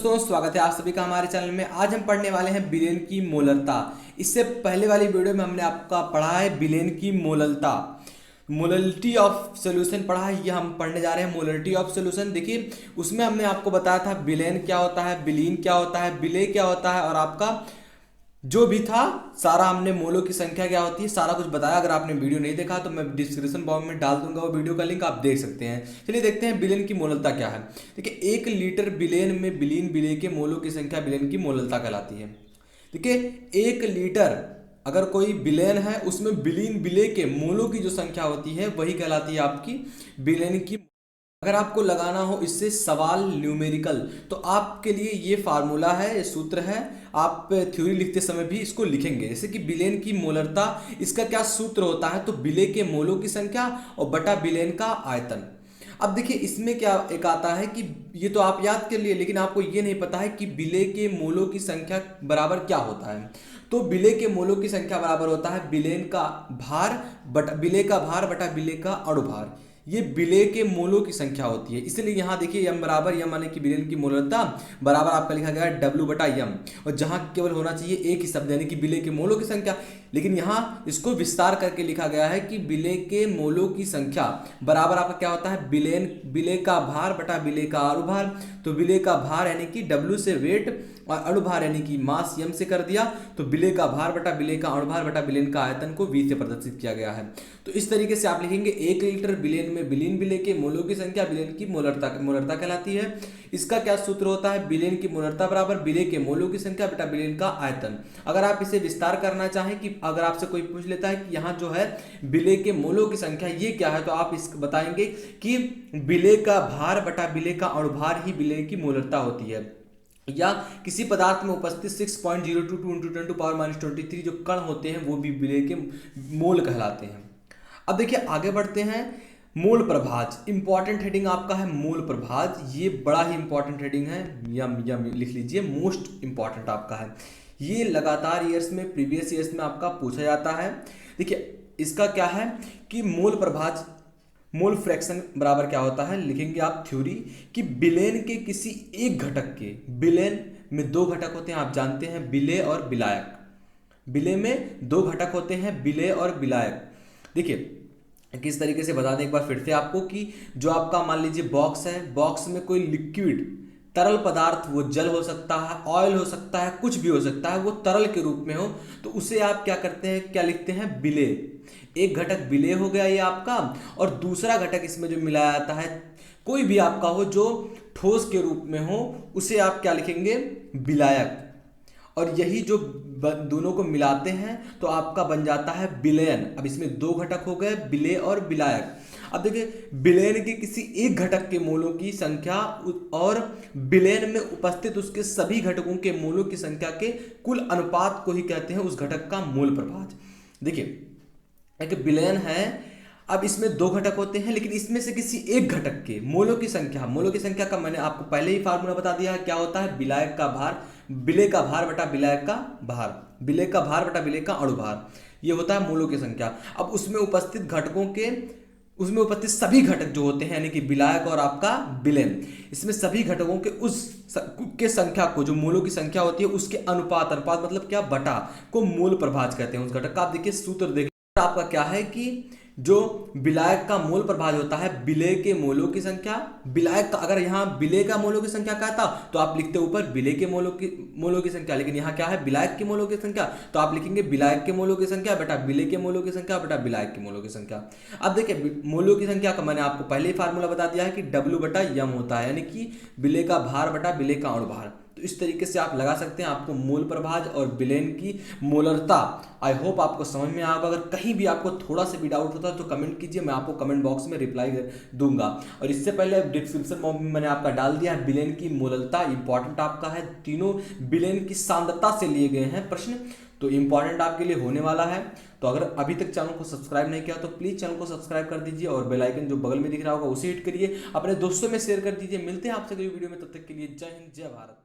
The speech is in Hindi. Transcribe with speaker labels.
Speaker 1: दोस्तों, स्वागत है आप सभी का हमारे चैनल में। आज हम पढ़ने वाले हैं बिलेन की मोलरता। इससे पहले वाली वीडियो में हमने आपका पढ़ा है बिलेन की मोलरता, मोलरिटी ऑफ सोल्यूशन पढ़ा है। ये हम पढ़ने जा रहे हैं मोलरिटी ऑफ सोल्यूशन। देखिए, उसमें हमने आपको बताया था बिलेन क्या होता है, बिलीन क्या होता है, बिले क्या होता है, और आपका जो भी था सारा हमने मोलों की संख्या क्या होती है सारा कुछ बताया। अगर आपने वीडियो नहीं देखा तो मैं डिस्क्रिप्शन बॉक्स में डाल दूंगा वो वीडियो का लिंक, आप देख सकते हैं। चलिए देखते हैं बिलेन की मोलरता क्या है। देखिए, 1 लीटर बिलेन में बिलीन बिले के मोलों की संख्या बिलेन की मोलरता कहलाती है। देखिए, 1 लीटर अगर कोई बिलेन है उसमें बिलीन बिले के मोलों की जो संख्या होती है वही कहलाती है आपकी बिलेन की। अगर आपको लगाना हो इससे सवाल न्यूमेरिकल तो आपके लिए ये फार्मूला है, ये सूत्र है। आप थ्योरी लिखते समय भी इसको लिखेंगे, जैसे कि बिलेन की मोलरता, इसका क्या सूत्र होता है, तो बिले के मोलों की संख्या और बटा बिलेन का आयतन। अब देखिए, इसमें क्या एक आता है कि ये तो आप याद कर लिए, लेकिन आपको ये नहीं पता है कि बिले के मोलों की संख्या बराबर क्या होता है। तो बिले के मोलों की संख्या बराबर होता है बिलेन का भार बटा बिले का भार बटा बिले का अणुभार। ये बिले के मोलों की संख्या होती है, इसलिए यहाँ देखिए यम बराबर यम माने कि बिलेन की मोलरता बराबर आपका लिखा गया है डब्ल्यू बटा यम, और जहाँ केवल होना चाहिए एक ही शब्द यानी कि बिले के मोलों की संख्या, लेकिन यहाँ इसको विस्तार करके लिखा गया है कि बिले के मोलों की संख्या बराबर आपका क्या होता है बिले का भार बटा बिले का अणुभार। तो बिले का भार यानी कि डब्ल्यू से वेट और अणुभार यानी कि मास यम से कर दिया, तो बिले का भार बटा बिले का अणुभार बटा बिलेन का आयतन को वी से प्रदर्शित किया गया है। तो इस तरीके से आप लिखेंगे 1 लीटर बिलेन में बिलीन बिले के मोलों की संख्या बिलेन की मोलरता कहलाती है। इसका क्या सूत्र होता है, बिलेन की मोलरता बराबर बिले के मोलों की संख्या बटा बिलेन का आयतन। अगर आप इसे विस्तार करना चाहें कि अगर आपसे कोई पूछ लेता है कि यहाँ जो है बिले के मोलों की संख्या ये क्या है, तो आप इस बताएंगे कि बिले का भार बटा बिले का अणुभार ही बिले की मोलरता होती है, या किसी पदार्थ में उपस्थित 6.022 × 10⁻23 जो कण होते हैं वो भी बिले के मोल कहलाते हैं। अब देखिए आगे बढ़ते हैं। मोल प्रभाज, इंपॉर्टेंट हेडिंग आपका है मोल प्रभाज। ये बड़ा ही इंपॉर्टेंट हेडिंग है, यम लिख लीजिए, मोस्ट इंपॉर्टेंट आपका है। ये लगातार ईयर्स में प्रीवियस ईयर्स में आपका पूछा जाता है। देखिए, इसका क्या है कि मोल प्रभाज मोल फ्रैक्शन बराबर क्या होता है, लिखेंगे आप थ्योरी कि बिलेन के किसी एक घटक के, बिलेन में 2 घटक होते हैं आप जानते हैं, बिले और बिलायक। बिले में 2 घटक होते हैं, बिले और बिलायक। देखिए किस तरीके से बता दें एक बार फिर से आपको कि जो आपका मान लीजिए बॉक्स है, बॉक्स में कोई लिक्विड तरल पदार्थ, वो जल हो सकता है, ऑयल हो सकता है, कुछ भी हो सकता है, वो तरल के रूप में हो, तो उसे आप क्या करते हैं, क्या लिखते हैं, बिले। एक घटक बिले हो गया ये आपका, और दूसरा घटक इसमें जो मिलाया जाता है कोई भी आपका हो जो ठोस के रूप में हो, उसे आप क्या लिखेंगे, बिलायक। और यही जो दोनों को मिलाते हैं तो आपका बन जाता है बिलेन। अब इसमें 2 घटक हो गए, बिले और बिलायक। अब देखिए, बिलेन के किसी एक घटक के मोलों की संख्या और बिलेन में उपस्थित उसके सभी घटकों के मोलों की संख्या के कुल अनुपात को ही कहते हैं उस घटक का मोल प्रभाज। देखिए, एक बिलेन है, अब इसमें 2 घटक होते हैं, लेकिन इसमें से किसी एक घटक के मोलों की संख्या का मैंने आपको पहले ही फार्मूला बता दिया है, क्या होता है, बिलायक का भार, बिले का भार बटा बिलायक का भार, बिले का भार बटा बिले का अणुभार, ये होता है मोलों की संख्या। अब उसमें उपस्थित सभी घटक जो होते हैं यानी कि बिलायक और आपका बिलेन, इसमें सभी घटकों के संख्या को, जो मोलों की संख्या होती है उसके अनुपात मतलब क्या, बटा को मोल प्रभाज कहते हैं उस घटक का। आप देखिए सूत्र देखिए आपका क्या है कि जो बिलायक का मोल प्रभाज होता है बिले के मोलों की संख्या, बिलायक का अगर यहाँ बिले का मोलों की संख्या कहता तो आप लिखते ऊपर बिले के मोलों की संख्या, लेकिन यहाँ क्या है, बिलायक के मोलों की संख्या, तो आप लिखेंगे बिलायक के मोलों की संख्या बटा बिले के मोलों की संख्या बटा बिलायक के मोलों की संख्या। अब देखिए, मोलों की संख्या का मैंने आपको पहले ही फार्मूला बता दिया है कि डब्ल्यू बटा यम होता है, यानी कि बिले का भार बटा बिले का अणुभार। तो इस तरीके से आप लगा सकते हैं, आपको मोल प्रभाज और बिलेन की मोलरता। आई होप आपको समझ में आएगा। अगर कहीं भी आपको थोड़ा सा भी डाउट होता है तो कमेंट कीजिए, मैं आपको कमेंट बॉक्स में रिप्लाई दूंगा। और इससे पहले डिस्क्रिप्शन बॉक्स में मैंने आपका डाल दिया है बिलेन की मोलरता, इंपॉर्टेंट आपका है, तीनों बिलेन की सांद्रता से लिए गए हैं प्रश्न, तो इंपॉर्टेंट आपके लिए होने वाला है। तो अगर अभी तक चैनल को सब्सक्राइब नहीं किया तो प्लीज चैनल को सब्सक्राइब कर दीजिए, और बेल आइकन जो बगल में दिख रहा होगा उसे हिट करिए, अपने दोस्तों में शेयर कर दीजिए। मिलते हैं आपसे अगली वीडियो में, तब तक के लिए जय हिंद, जय भारत।